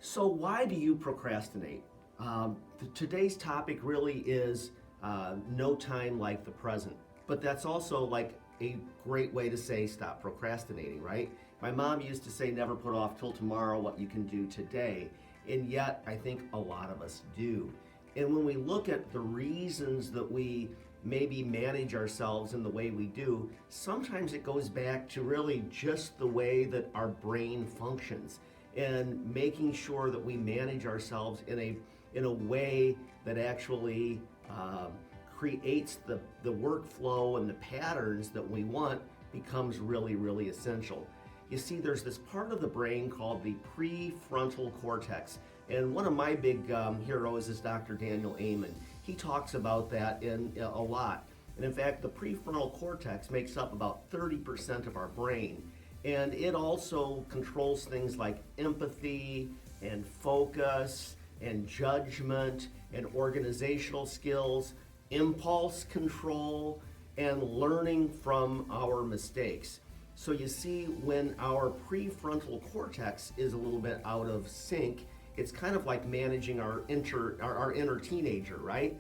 So, why do you procrastinate? Today's topic really is no time like the present. But that's also like a great way to say stop procrastinating, right? My mom used to say never put off till tomorrow what you can do today. And yet, I think a lot of us do. And when we look at the reasons that we maybe manage ourselves in the way we do, sometimes it goes back to really just the way that our brain functions and making sure that we manage ourselves in a way that actually creates the workflow and the patterns that we want becomes really, really essential. You see, there's this part of the brain called the prefrontal cortex. And one of my big heroes is Dr. Daniel Amen. He talks about that in a lot. And in fact, the prefrontal cortex makes up about 30% of our brain. And it also controls things like empathy and focus and judgment and organizational skills, impulse control, and learning from our mistakes. So you see, when our prefrontal cortex is a little bit out of sync, it's kind of like managing our inner teenager, right?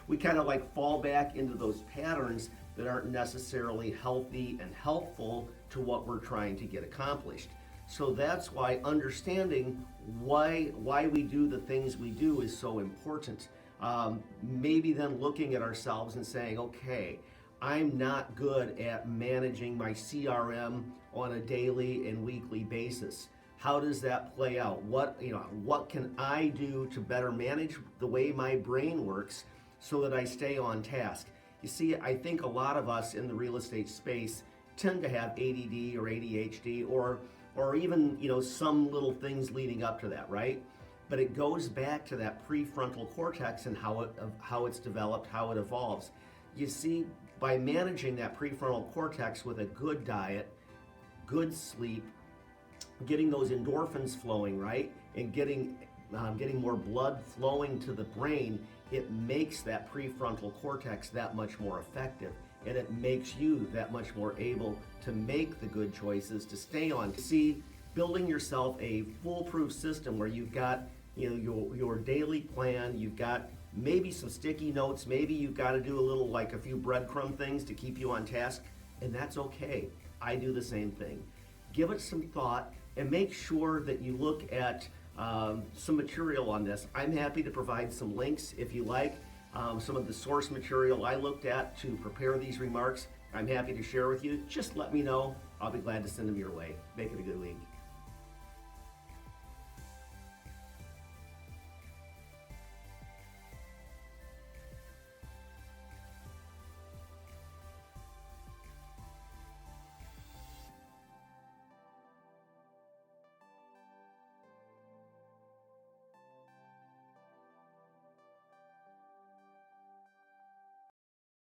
We kind of like fall back into those patterns that aren't necessarily healthy and helpful to what we're trying to get accomplished. So that's why understanding why we do the things we do is so important. Maybe then looking at ourselves and saying, okay, I'm not good at managing my CRM on a daily and weekly basis. How does that play out? What can I do to better manage the way my brain works so that I stay on task? You see, I think a lot of us in the real estate space tend to have ADD or ADHD or even some little things leading up to that, right? But it goes back to that prefrontal cortex and how it's developed, how it evolves. You see, by managing that prefrontal cortex with a good diet, good sleep, getting those endorphins flowing, right, and getting more blood flowing to the brain, it makes that prefrontal cortex that much more effective, and it makes you that much more able to make the good choices, to stay on. See, building yourself a foolproof system where you've got your daily plan, you've got maybe some sticky notes, maybe you've got to do a few breadcrumb things to keep you on task, and that's okay. I do the same thing. Give it some thought and make sure that you look at some material on this. I'm happy to provide some links if you like. Some of the source material I looked at to prepare these remarks, I'm happy to share with you. Just let me know. I'll be glad to send them your way. Make it a good week.